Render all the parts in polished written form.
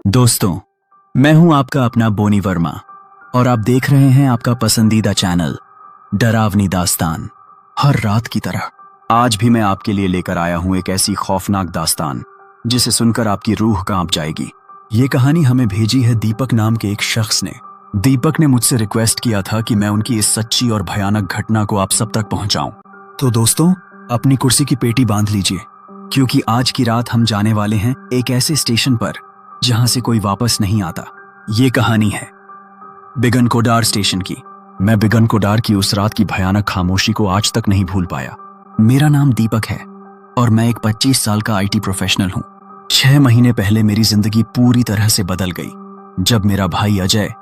दोस्तों, मैं हूं आपका अपना बोनी वर्मा और आप देख रहे हैं आपका पसंदीदा चैनल डरावनी दास्तान। हर रात की तरह आज भी मैं आपके लिए लेकर आया हूं एक ऐसी खौफनाक दास्तान जिसे सुनकर आपकी रूह कांप जाएगी। ये कहानी हमें भेजी है दीपक नाम के एक शख्स ने। दीपक ने मुझसे रिक्वेस्ट किया था कि मैं उनकी इस सच्ची और भयानक घटना को आप सब तक पहुंचाऊं। तो दोस्तों, अपनी कुर्सी की पेटी बांध लीजिए, क्योंकि आज की रात हम जाने वाले हैं एक ऐसे स्टेशन पर जहां से कोई वापस नहीं आता। ये कहानी है बिगन कोडार स्टेशन की। मैं बिगन कोडार की उस रात की भयानक खामोशी को आज तक नहीं भूल पाया। मेरा नाम दीपक है और मैं एक 25 साल का आईटी प्रोफेशनल हूं। 6 महीने पहले मेरी जिंदगी पूरी तरह से बदल गई जब मेरा भाई अजय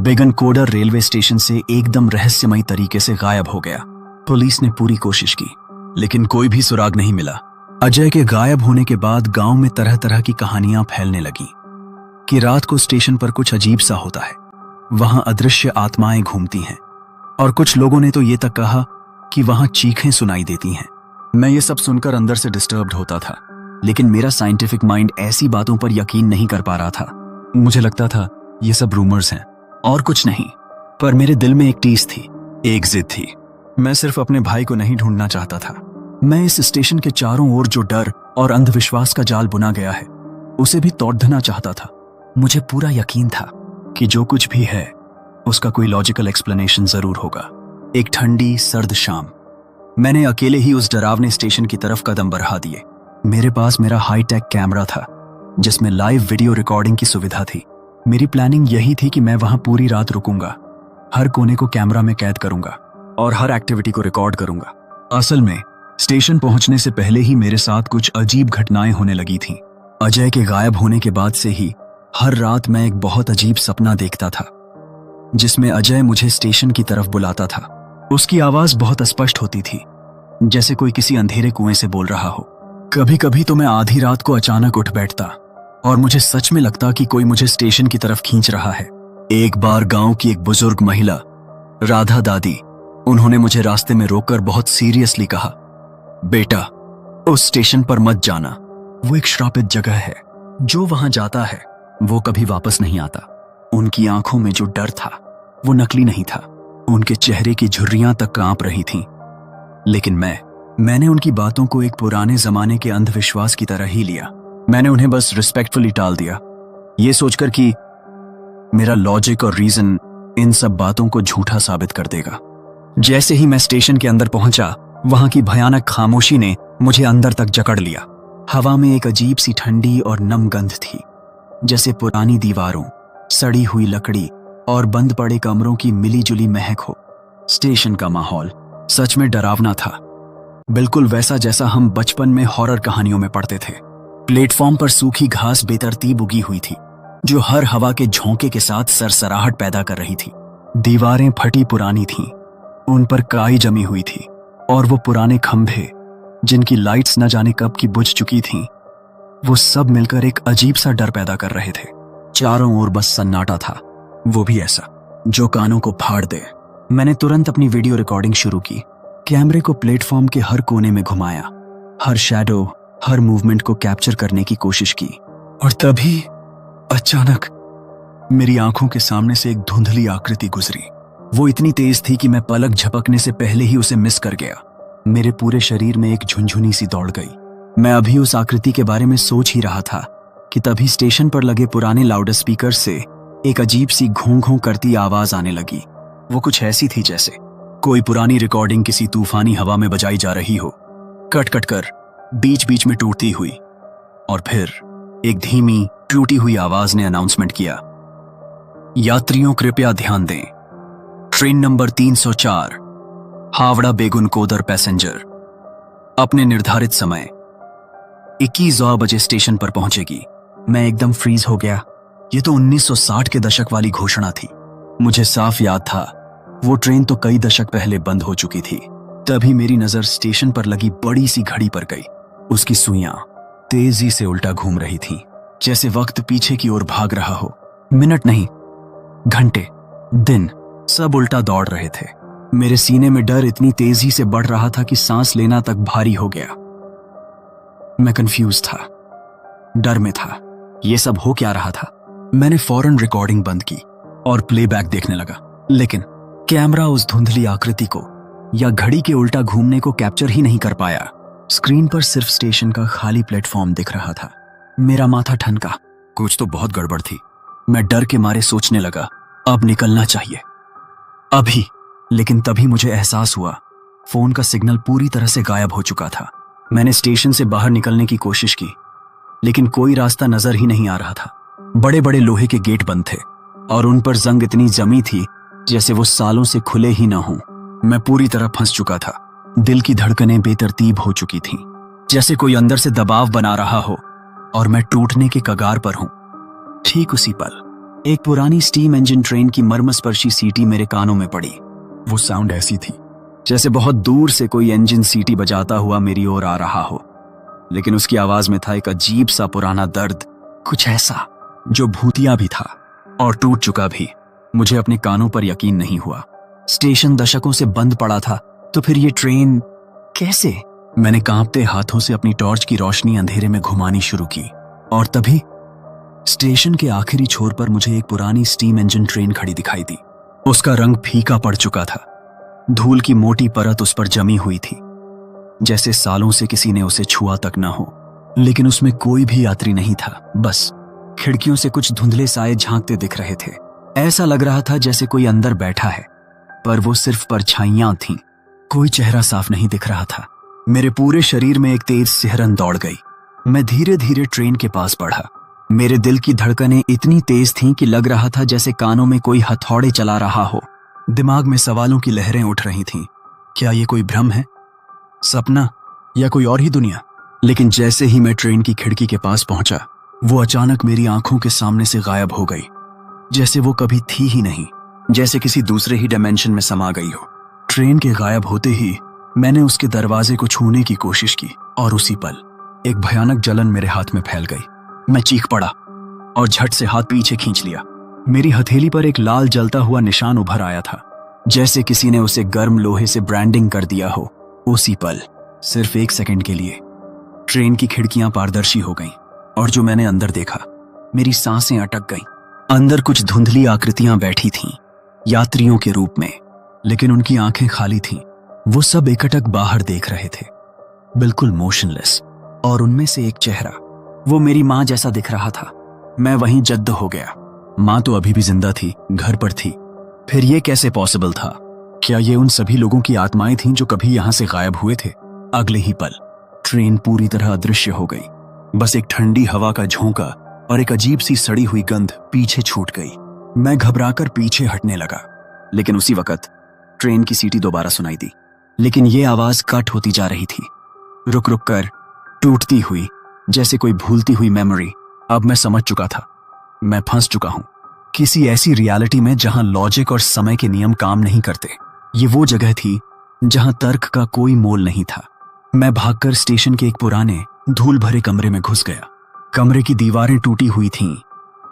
बिगन कोडर रेलवे स्टेशन से एकदम रहस्यमयी तरीके से गायब हो गया। पुलिस ने पूरी कोशिश की, लेकिन कोई भी सुराग नहीं मिला। अजय के गायब होने के बाद गांव में तरह तरह की कहानियां फैलने लगी कि रात को स्टेशन पर कुछ अजीब सा होता है, वहां अदृश्य आत्माएं घूमती हैं, और कुछ लोगों ने तो ये तक कहा कि वहां चीखें सुनाई देती हैं। मैं ये सब सुनकर अंदर से डिस्टर्ब्ड होता था, लेकिन मेरा साइंटिफिक माइंड ऐसी बातों पर यकीन नहीं कर पा रहा था। मुझे लगता था ये सब रूमर्स हैं और कुछ नहीं। पर मेरे दिल में एक टीस थी, एक जिद थी। मैं सिर्फ अपने भाई को नहीं ढूंढना चाहता था, मैं इस स्टेशन के चारों ओर जो डर और अंधविश्वास का जाल बुना गया है उसे भी तोड़ना चाहता था। मुझे पूरा यकीन था कि जो कुछ भी है उसका कोई लॉजिकल एक्सप्लेनेशन जरूर होगा। एक ठंडी सर्द शाम मैंने अकेले ही उस डरावने स्टेशन की तरफ कदम बढ़ा दिए। मेरे पास मेरा हाईटेक कैमरा था जिसमें लाइव वीडियो रिकॉर्डिंग की सुविधा थी। मेरी प्लानिंग यही थी कि मैं वहां पूरी रात रुकूंगा, हर कोने को कैमरा में कैद करूंगा और हर एक्टिविटी को रिकॉर्ड करूंगा। असल में स्टेशन पहुंचने से पहले ही मेरे साथ कुछ अजीब घटनाएं होने लगी थीं। अजय के गायब होने के बाद से ही हर रात मैं एक बहुत अजीब सपना देखता था जिसमें अजय मुझे स्टेशन की तरफ बुलाता था। उसकी आवाज बहुत स्पष्ट होती थी, जैसे कोई किसी अंधेरे कुएं से बोल रहा हो। कभी कभी तो मैं आधी रात को अचानक उठ बैठता और मुझे सच में लगता कि कोई मुझे स्टेशन की तरफ खींच रहा है। एक बार गांव की एक बुजुर्ग महिला राधा दादी, उन्होंने मुझे रास्ते में रोककर बहुत सीरियसली कहा, बेटा, उस स्टेशन पर मत जाना, वो एक श्रापित जगह है। जो वहां जाता है वो कभी वापस नहीं आता। उनकी आंखों में जो डर था वो नकली नहीं था, उनके चेहरे की झुर्रियां तक कांप रही थीं। लेकिन मैंने उनकी बातों को एक पुराने जमाने के अंधविश्वास की तरह ही लिया। मैंने उन्हें बस रिस्पेक्टफुली टाल दिया, ये सोचकर कि मेरा लॉजिक और रीजन इन सब बातों को झूठा साबित कर देगा। जैसे ही मैं स्टेशन के अंदर पहुंचा, वहां की भयानक खामोशी ने मुझे अंदर तक जकड़ लिया। हवा में एक अजीब सी ठंडी और नम गंध थी, जैसे पुरानी दीवारों, सड़ी हुई लकड़ी और बंद पड़े कमरों की मिलीजुली महक हो। स्टेशन का माहौल सच में डरावना था, बिल्कुल वैसा जैसा हम बचपन में हॉरर कहानियों में पढ़ते थे। प्लेटफॉर्म पर सूखी घास बेतरतीब उगी हुई थी, जो हर हवा के झोंके के साथ सरसराहट पैदा कर रही थी। दीवारें फटी पुरानी थीं, उन पर काई जमी हुई थी, और वो पुराने खंभे जिनकी लाइट्स न जाने कब की बुझ चुकी थीं, वो सब मिलकर एक अजीब सा डर पैदा कर रहे थे। चारों ओर बस सन्नाटा था, वो भी ऐसा जो कानों को फाड़ दे। मैंने तुरंत अपनी वीडियो रिकॉर्डिंग शुरू की, कैमरे को प्लेटफॉर्म के हर कोने में घुमाया, हर शैडो, हर मूवमेंट को कैप्चर करने की कोशिश की। और तभी अचानक मेरी आंखों के सामने से एक धुंधली आकृति गुजरी। वो इतनी तेज थी कि मैं पलक झपकने से पहले ही उसे मिस कर गया। मेरे पूरे शरीर में एक झुनझुनी सी दौड़ गई। मैं अभी उस आकृति के बारे में सोच ही रहा था कि तभी स्टेशन पर लगे पुराने लाउड स्पीकर से एक अजीब सी घों घों करती आवाज आने लगी। वो कुछ ऐसी थी जैसे कोई पुरानी रिकॉर्डिंग किसी तूफानी हवा में बजाई जा रही हो, कट कट कर, बीच बीच में टूटती हुई। और फिर एक धीमी टूटी हुई आवाज ने अनाउंसमेंट किया, यात्रियों कृपया ध्यान दें, train number 304 Howrah Begunkodar passenger अपने निर्धारित समय 21 बजे स्टेशन पर पहुंचेगी। मैं एकदम फ्रीज हो गया। ये तो 1960 के दशक वाली घोषणा थी। मुझे साफ याद था वो ट्रेन तो कई दशक पहले बंद हो चुकी थी। तभी मेरी नजर स्टेशन पर लगी बड़ी सी घड़ी पर गई। उसकी सुइयां तेजी से उल्टा घूम रही थीं, जैसे वक्त पीछे की ओर भाग रहा हो। मिनट नहीं, घंटे, दिन सब उल्टा दौड़ रहे थे। मेरे सीने में डर इतनी तेजी से बढ़ रहा था कि सांस लेना तक भारी हो गया। मैं कंफ्यूज था, डर में था। ये सब हो क्या रहा था? मैंने फौरन रिकॉर्डिंग बंद की और प्लेबैक देखने लगा, लेकिन कैमरा उस धुंधली आकृति को या घड़ी के उल्टा घूमने को कैप्चर ही नहीं कर पाया। स्क्रीन पर सिर्फ स्टेशन का खाली प्लेटफॉर्म दिख रहा था। मेरा माथा ठनका, कुछ तो बहुत गड़बड़ थी। मैं डर के मारे सोचने लगा, अब निकलना चाहिए, अभी। लेकिन तभी मुझे एहसास हुआ फोन का सिग्नल पूरी तरह से गायब हो चुका था। मैंने स्टेशन से बाहर निकलने की कोशिश की, लेकिन कोई रास्ता नजर ही नहीं आ रहा था। बड़े बड़े लोहे के गेट बंद थे और उन पर जंग इतनी जमी थी जैसे वो सालों से खुले ही ना हों। मैं पूरी तरह फंस चुका था। दिल की धड़कनें बेतरतीब हो चुकी थीं, जैसे कोई अंदर से दबाव बना रहा हो और मैं टूटने के कगार पर हूं। ठीक उसी पल एक पुरानी स्टीम इंजन ट्रेन की मर्मस्पर्शी सीटी मेरे कानों में पड़ी। वो साउंड ऐसी थी जैसे बहुत दूर से कोई इंजन सीटी बजाता हुआ मेरी ओर आ रहा हो, लेकिन उसकी आवाज में था एक अजीब सा पुराना दर्द, कुछ ऐसा जो भूतिया भी था और टूट चुका भी। मुझे अपने कानों पर यकीन नहीं हुआ। स्टेशन दशकों से बंद पड़ा था, तो फिर ये ट्रेन कैसे? मैंने कांपते हाथों से अपनी टॉर्च की रोशनी अंधेरे में घुमानी शुरू की और तभी स्टेशन के आखिरी छोर पर मुझे एक पुरानी स्टीम इंजन ट्रेन खड़ी दिखाई दी। उसका रंग फीका पड़ चुका था, धूल की मोटी परत उस पर जमी हुई थी, जैसे सालों से किसी ने उसे छुआ तक न हो। लेकिन उसमें कोई भी यात्री नहीं था, बस खिड़कियों से कुछ धुंधले साए झांकते दिख रहे थे। ऐसा लग रहा था जैसे कोई अंदर बैठा है, पर वो सिर्फ परछाइयां थीं। कोई चेहरा साफ नहीं दिख रहा था। मेरे पूरे शरीर में एक तेज सिहरन दौड़ गई। मैं धीरे धीरे ट्रेन के पास बढ़ा। मेरे दिल की धड़कनें इतनी तेज थीं कि लग रहा था जैसे कानों में कोई हथौड़े चला रहा हो। दिमाग में सवालों की लहरें उठ रही थीं। क्या ये कोई भ्रम है, सपना या कोई और ही दुनिया? लेकिन जैसे ही मैं ट्रेन की खिड़की के पास पहुंचा, वो अचानक मेरी आंखों के सामने से गायब हो गई, जैसे वो कभी थी ही नहीं, जैसे किसी दूसरे ही डायमेंशन में समा गई हो। ट्रेन के गायब होते ही मैंने उसके दरवाजे को छूने की कोशिश की और उसी पल एक भयानक जलन मेरे हाथ में फैल गई। मैं चीख पड़ा और झट से हाथ पीछे खींच लिया। मेरी हथेली पर एक लाल जलता हुआ निशान उभर आया था, जैसे किसी ने उसे गर्म लोहे से ब्रांडिंग कर दिया हो। उसी पल, सिर्फ एक सेकंड के लिए, ट्रेन की खिड़कियां पारदर्शी हो गईं और जो मैंने अंदर देखा, मेरी सांसें अटक गईं। अंदर कुछ धुंधली आकृतियां बैठी थीं, यात्रियों के रूप में, लेकिन उनकी आंखें खाली थीं। वो सब एकटक बाहर देख रहे थे, बिल्कुल मोशनलेस। और उनमें से एक चेहरा, वो मेरी माँ जैसा दिख रहा था। मैं वहीं जद्द हो गया। माँ तो अभी भी जिंदा थी, घर पर थी। फिर ये कैसे पॉसिबल था? क्या ये उन सभी लोगों की आत्माएं थीं जो कभी यहां से गायब हुए थे? अगले ही पल ट्रेन पूरी तरह अदृश्य हो गई। बस एक ठंडी हवा का झोंका और एक अजीब सी सड़ी हुई गंध पीछे छूट गई। मैं घबराकर पीछे हटने लगा, लेकिन उसी वक्त ट्रेन की सीटी दोबारा सुनाई दी। लेकिन ये आवाज कट होती जा रही थी, रुक रुक कर टूटती हुई, जैसे कोई भूलती हुई मेमोरी। अब मैं समझ चुका था, मैं फंस चुका हूं किसी ऐसी रियलिटी में जहां लॉजिक और समय के नियम काम नहीं करते। ये वो जगह थी जहां तर्क का कोई मोल नहीं था। मैं भागकर स्टेशन के एक पुराने धूल भरे कमरे में घुस गया। कमरे की दीवारें टूटी हुई थीं,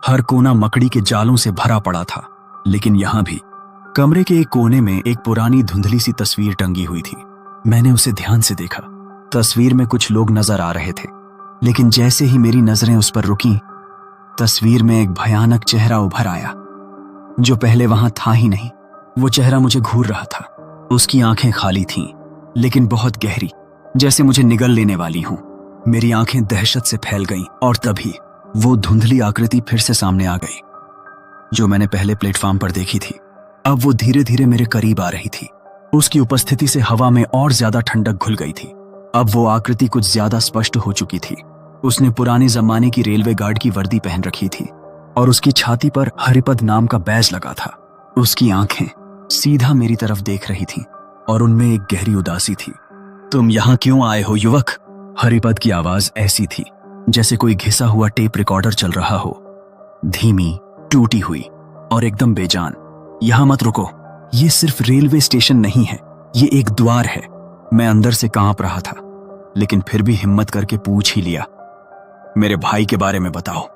हर कोना मकड़ी के जालों से भरा पड़ा था। लेकिन यहां भी कमरे के एक कोने में एक पुरानी धुंधली सी तस्वीर टंगी हुई थी। मैंने उसे ध्यान से देखा। तस्वीर में कुछ लोग नजर आ रहे थे, लेकिन जैसे ही मेरी नजरें उस पर रुकीं, तस्वीर में एक भयानक चेहरा उभर आया जो पहले वहां था ही नहीं। वो चेहरा मुझे घूर रहा था। उसकी आंखें खाली थीं, लेकिन बहुत गहरी, जैसे मुझे निगल लेने वाली हूं। मेरी आंखें दहशत से फैल गईं और तभी वो धुंधली आकृति फिर से सामने आ गई जो मैंने पहले प्लेटफॉर्म पर देखी थी। अब वो धीरे धीरे मेरे करीब आ रही थी। उसकी उपस्थिति से हवा में और ज्यादा ठंडक घुल गई थी। अब वो आकृति कुछ ज्यादा स्पष्ट हो चुकी थी। उसने पुराने जमाने की रेलवे गार्ड की वर्दी पहन रखी थी और उसकी छाती पर हरिपद नाम का बैज लगा था। उसकी आंखें सीधा मेरी तरफ देख रही थीं और उनमें एक गहरी उदासी थी। तुम यहाँ क्यों आए हो युवक? हरिपद की आवाज ऐसी थी जैसे कोई घिसा हुआ टेप रिकॉर्डर चल रहा हो, धीमी, टूटी हुई और एकदम बेजान। यहां मत रुको, ये सिर्फ रेलवे स्टेशन नहीं है, ये एक द्वार है। मैं अंदर से कांप रहा था, लेकिन फिर भी हिम्मत करके पूछ ही लिया, मेरे भाई के बारे में बताओ,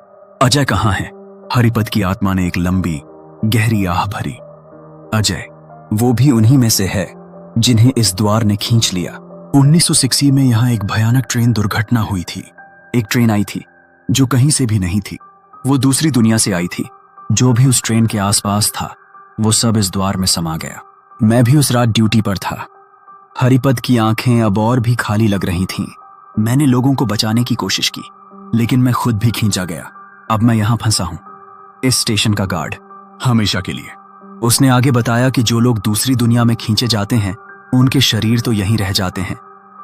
अजय कहाँ है? हरिपद की आत्मा ने एक लंबी गहरी आह भरी। अजय वो भी उन्हीं में से है जिन्हें इस द्वार ने खींच लिया। 1980 में यहाँ एक भयानक ट्रेन दुर्घटना हुई थी। एक ट्रेन आई थी जो कहीं से भी नहीं थी। वो दूसरी दुनिया से आई थी। जो भी उस ट्रेन के आसपास था वो सब इस द्वार में समा गया। मैं भी उस रात ड्यूटी पर था। हरिपद की आंखें अब और भी खाली लग रही थीं। मैंने लोगों को बचाने की कोशिश की, लेकिन मैं खुद भी खींचा गया। अब मैं यहां फंसा हूं, इस स्टेशन का गार्ड, हमेशा के लिए। उसने आगे बताया कि जो लोग दूसरी दुनिया में खींचे जाते हैं उनके शरीर तो यहीं रह जाते हैं,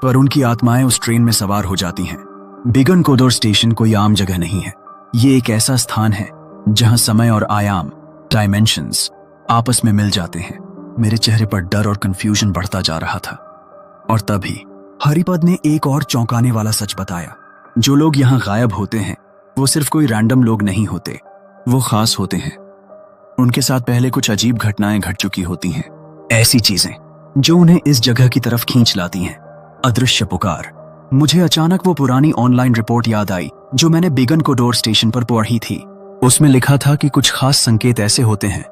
पर उनकी आत्माएं उस ट्रेन में सवार हो जाती हैं। बिगन कोडोर स्टेशन कोई आम जगह नहीं है। ये एक ऐसा स्थान है जहां समय और आयाम, डायमेंशंस, आपस में मिल जाते हैं। मेरे चेहरे पर डर और कंफ्यूजन बढ़ता जा रहा था। और तभी हरिपद ने एक और चौंकाने वाला सच बताया। जो लोग यहाँ गायब होते हैं वो सिर्फ कोई रैंडम लोग नहीं होते, वो खास होते हैं। उनके साथ पहले कुछ अजीब घटनाएं घट चुकी होती हैं, ऐसी चीजें जो उन्हें इस जगह की तरफ खींच लाती हैं। अदृश्य पुकार। मुझे अचानक वो पुरानी ऑनलाइन रिपोर्ट याद आई जो मैंने बिगन कोडोर स्टेशन पर पढ़ी थी। उसमें लिखा था कि कुछ खास संकेत ऐसे होते हैं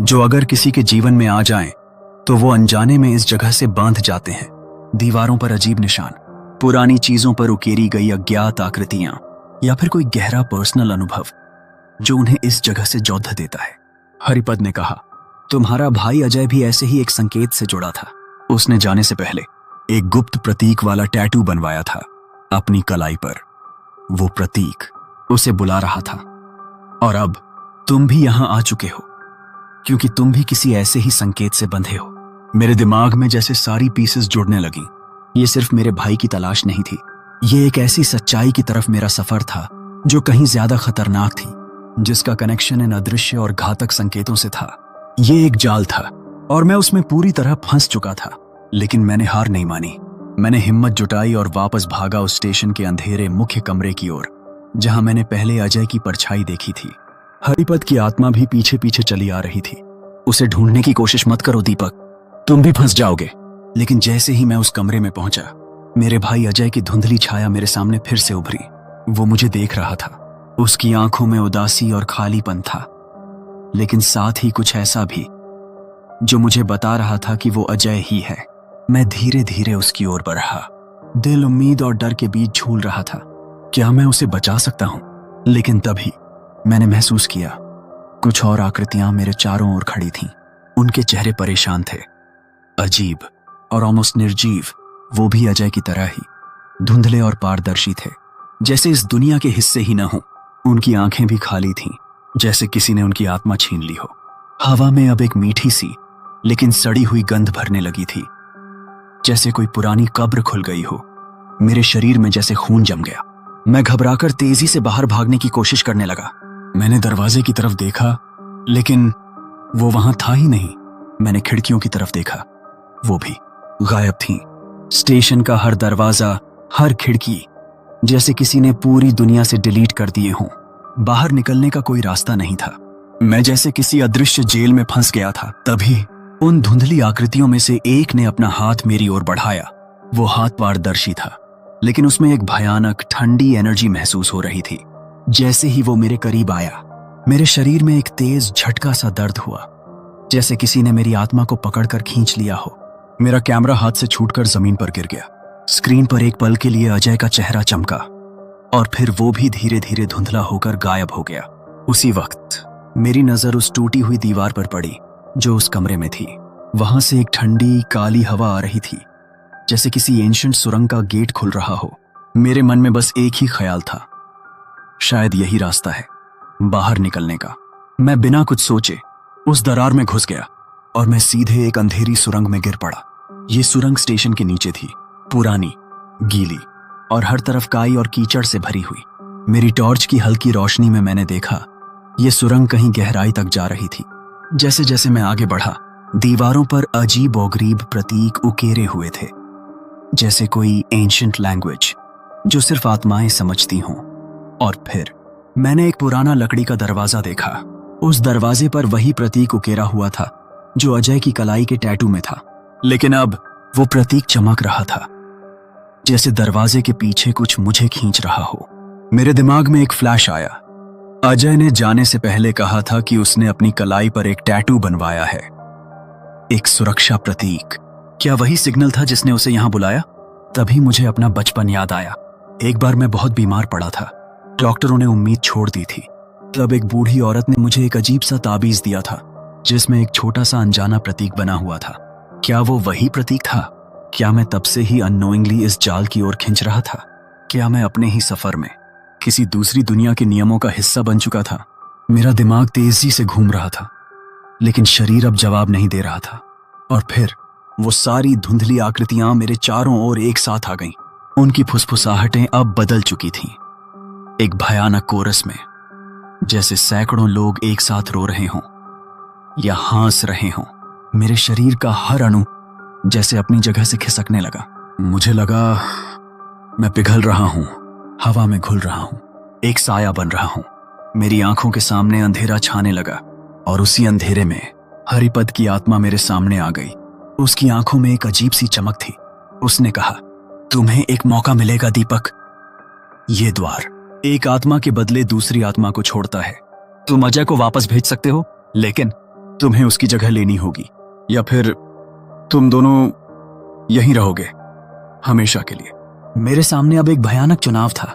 जो अगर किसी के जीवन में आ जाएं तो वो अनजाने में इस जगह से बांध जाते हैं। दीवारों पर अजीब निशान, पुरानी चीजों पर उकेरी गई अज्ञात आकृतियां, या फिर कोई गहरा पर्सनल अनुभव जो उन्हें इस जगह से जोध देता है। हरिपद ने कहा, तुम्हारा भाई अजय भी ऐसे ही एक संकेत से जुड़ा था। उसने जाने से पहले एक गुप्त प्रतीक वाला टैटू बनवाया था अपनी कलाई पर। वो प्रतीक उसे बुला रहा था। और अब तुम भी यहां आ चुके हो, क्योंकि तुम भी किसी ऐसे ही संकेत से बंधे हो। मेरे दिमाग में जैसे सारी पीसेस जुड़ने लगी। ये सिर्फ मेरे भाई की तलाश नहीं थी, ये एक ऐसी सच्चाई की तरफ मेरा सफर था जो कहीं ज्यादा खतरनाक थी, जिसका कनेक्शन इन अदृश्य और घातक संकेतों से था। ये एक जाल था और मैं उसमें पूरी तरह फंस चुका था। लेकिन मैंने हार नहीं मानी। मैंने हिम्मत जुटाई और वापस भागा उस स्टेशन के अंधेरे मुख्य कमरे की ओर, जहां मैंने पहले अजय की परछाई देखी थी। हरिपद की आत्मा भी पीछे पीछे चली आ रही थी। उसे ढूंढने की कोशिश मत करो दीपक, तुम भी फंस जाओगे। लेकिन जैसे ही मैं उस कमरे में पहुंचा, मेरे भाई अजय की धुंधली छाया मेरे सामने फिर से उभरी। वो मुझे देख रहा था। उसकी आंखों में उदासी और खालीपन था, लेकिन साथ ही कुछ ऐसा भी जो मुझे बता रहा था कि वो अजय ही है। मैं धीरे धीरे उसकी ओर बढ़ा। दिल उम्मीद और डर के बीच झूल रहा था। क्या मैं उसे बचा सकता हूं? लेकिन तभी मैंने महसूस किया कुछ और आकृतियां मेरे चारों ओर खड़ी थीं। उनके चेहरे परेशान थे, अजीब और ऑलमोस्ट निर्जीव। वो भी अजय की तरह ही धुंधले और पारदर्शी थे, जैसे इस दुनिया के हिस्से ही न हो। उनकी आंखें भी खाली थीं, जैसे किसी ने उनकी आत्मा छीन ली हो। हवा में अब एक मीठी सी लेकिन सड़ी हुई गंध भरने लगी थी, जैसे कोई पुरानी कब्र खुल गई हो। मेरे शरीर में जैसे खून जम गया। मैं घबराकर तेजी से बाहर भागने की कोशिश करने लगा। मैंने दरवाजे की तरफ देखा, लेकिन वो वहां था ही नहीं। मैंने खिड़कियों की तरफ देखा, वो भी गायब थीं। स्टेशन का हर दरवाजा, हर खिड़की जैसे किसी ने पूरी दुनिया से डिलीट कर दिए हों। बाहर निकलने का कोई रास्ता नहीं था। मैं जैसे किसी अदृश्य जेल में फंस गया था। तभी उन धुंधली आकृतियों में से एक ने अपना हाथ मेरी ओर बढ़ाया। वो हाथ पारदर्शी था, लेकिन उसमें एक भयानक ठंडी एनर्जी महसूस हो रही थी। जैसे ही वो मेरे करीब आया, मेरे शरीर में एक तेज झटका सा दर्द हुआ, जैसे किसी ने मेरी आत्मा को पकड़कर खींच लिया हो। मेरा कैमरा हाथ से छूटकर जमीन पर गिर गया। स्क्रीन पर एक पल के लिए अजय का चेहरा चमका, और फिर वो भी धीरे धीरे धुंधला होकर गायब हो गया। उसी वक्त मेरी नजर उस टूटी हुई दीवार पर पड़ी जो उस कमरे में थी। वहां से एक ठंडी काली हवा आ रही थी, जैसे किसी एंशिएंट सुरंग का गेट खुल रहा हो। मेरे मन में बस एक ही ख्याल था, शायद यही रास्ता है बाहर निकलने का। मैं बिना कुछ सोचे उस दरार में घुस गया और मैं सीधे एक अंधेरी सुरंग में गिर पड़ा। ये सुरंग स्टेशन के नीचे थी, पुरानी, गीली और हर तरफ काई और कीचड़ से भरी हुई। मेरी टॉर्च की हल्की रोशनी में मैंने देखा ये सुरंग कहीं गहराई तक जा रही थी। जैसे जैसे मैं आगे बढ़ा, दीवारों पर अजीब और गरीब प्रतीक उकेरे हुए थे, जैसे कोई एंशिएंट लैंग्वेज जो सिर्फ आत्माएं समझती हों। और फिर मैंने एक पुराना लकड़ी का दरवाजा देखा। उस दरवाजे पर वही प्रतीक उकेरा हुआ था जो अजय की कलाई के टैटू में था, लेकिन अब वो प्रतीक चमक रहा था, जैसे दरवाजे के पीछे कुछ मुझे खींच रहा हो। मेरे दिमाग में एक फ्लैश आया। अजय ने जाने से पहले कहा था कि उसने अपनी कलाई पर एक टैटू बनवाया है, एक सुरक्षा प्रतीक। क्या वही सिग्नल था जिसने उसे यहां बुलाया? तभी मुझे अपना बचपन याद आया। एक बार मैं बहुत बीमार पड़ा था। डॉक्टरों ने उम्मीद छोड़ दी थी, तब एक बूढ़ी औरत ने मुझे एक अजीब सा ताबीज दिया था जिसमें एक छोटा सा अनजाना प्रतीक बना हुआ था। क्या वो वही प्रतीक था? क्या मैं तब से ही अननोइंगली इस जाल की ओर खिंच रहा था? क्या मैं अपने ही सफर में किसी दूसरी दुनिया के नियमों का हिस्सा बन चुका था? मेरा दिमाग तेजी से घूम रहा था, लेकिन शरीर अब जवाब नहीं दे रहा था। और फिर वो सारी धुंधली आकृतियां मेरे चारों ओर एक साथ आ गईं। उनकी फुसफुसाहटें अब बदल चुकी थीं, एक भयानक कोरस में, जैसे सैकड़ों लोग एक साथ रो रहे हों या हंस रहे हों। मेरे शरीर का हर अणु जैसे अपनी जगह से खिसकने लगा। मुझे लगा मैं पिघल रहा हूं, हवा में घुल रहा हूं, एक साया बन रहा हूं। मेरी आंखों के सामने अंधेरा छाने लगा और उसी अंधेरे में हरिपद की आत्मा मेरे सामने आ गई। उसकी आंखों में एक अजीब सी चमक थी। उसने कहा, तुम्हें एक मौका मिलेगा दीपक। ये द्वार एक आत्मा के बदले दूसरी आत्मा को छोड़ता है। तुम अजय को वापस भेज सकते हो, लेकिन तुम्हें उसकी जगह लेनी होगी, या फिर तुम दोनों यहीं रहोगे हमेशा के लिए। मेरे सामने अब एक भयानक चुनाव था,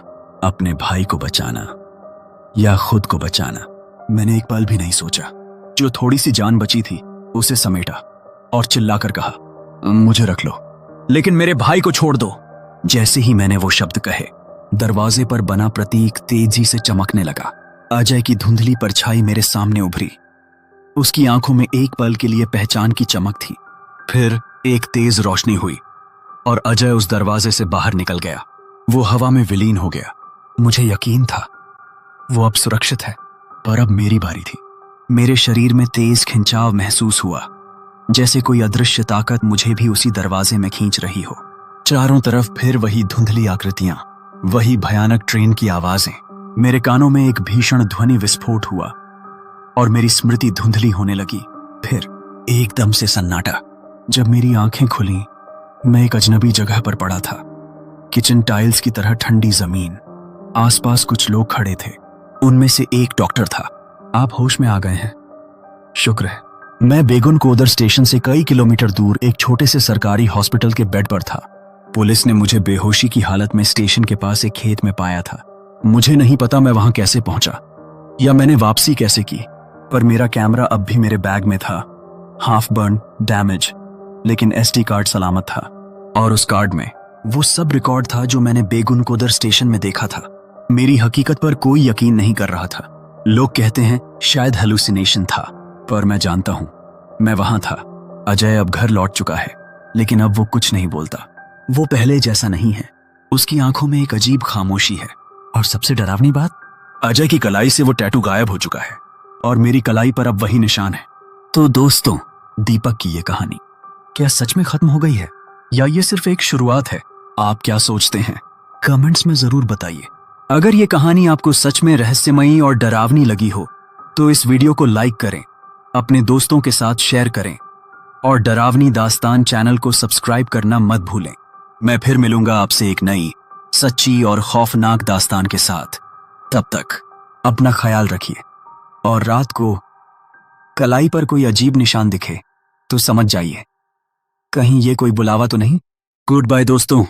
अपने भाई को बचाना या खुद को बचाना। मैंने एक पल भी नहीं सोचा। जो थोड़ी सी जान बची थी उसे समेटा और चिल्लाकर कहा, मुझे रख लो, लेकिन मेरे भाई को छोड़ दो। जैसे ही मैंने वो शब्द कहे, दरवाजे पर बना प्रतीक तेजी से चमकने लगा। अजय की धुंधली परछाई मेरे सामने उभरी। उसकी आंखों में एक पल के लिए पहचान की चमक थी, फिर एक तेज रोशनी हुई और अजय उस दरवाजे से बाहर निकल गया। वो हवा में विलीन हो गया। मुझे यकीन था वो अब सुरक्षित है, पर अब मेरी बारी थी। मेरे शरीर में तेज खिंचाव महसूस हुआ, जैसे कोई अदृश्य ताकत मुझे भी उसी दरवाजे में खींच रही हो। चारों तरफ फिर वही धुंधली आकृतियां, वही भयानक ट्रेन की आवाजें। मेरे कानों में एक भीषण ध्वनि विस्फोट हुआ और मेरी स्मृति धुंधली होने लगी। फिर एकदम से सन्नाटा। जब मेरी आंखें खुली, मैं एक अजनबी जगह पर पड़ा था। किचन टाइल्स की तरह ठंडी जमीन, आसपास कुछ लोग खड़े थे। उनमें से एक डॉक्टर था। आप होश में आ गए हैं, शुक्र है। मैं बेगुन कोदर स्टेशन से कई किलोमीटर दूर एक छोटे से सरकारी हॉस्पिटल के बेड पर था। पुलिस ने मुझे बेहोशी की हालत में स्टेशन के पास एक खेत में पाया था। मुझे नहीं पता मैं वहां कैसे पहुंचा या मैंने वापसी कैसे की, पर मेरा कैमरा अब भी मेरे बैग में था, हाफ बर्न, डैमेज, लेकिन एसडी कार्ड सलामत था। और उस कार्ड में वो सब रिकॉर्ड था जो मैंने बेगुन कोदर स्टेशन में देखा था। मेरी हकीकत पर कोई यकीन नहीं कर रहा था। लोग कहते हैं शायद हेलुसिनेशन था, पर मैं जानता हूं मैं वहां था। अजय अब घर लौट चुका है, लेकिन अब वो कुछ नहीं बोलता। वो पहले जैसा नहीं है। उसकी आंखों में एक अजीब खामोशी है। और सबसे डरावनी बात, अजय की कलाई से वो टैटू गायब हो चुका है और मेरी कलाई पर अब वही निशान है। तो दोस्तों, दीपक की ये कहानी क्या सच में खत्म हो गई है या ये सिर्फ एक शुरुआत है? आप क्या सोचते हैं? कमेंट्स में जरूर बताइए। अगर ये कहानी आपको सच में रहस्यमयी और डरावनी लगी हो तो इस वीडियो को लाइक करें, अपने दोस्तों के साथ शेयर करें और डरावनी दास्तान चैनल को सब्सक्राइब करना मत भूलें। मैं फिर मिलूंगा आपसे एक नई, सच्ची और खौफनाक दास्तान के साथ। तब तक अपना ख्याल रखिए और रात को कलाई पर कोई अजीब निशान दिखे तो समझ जाइए कहीं ये कोई बुलावा तो नहीं। गुड बाय दोस्तों।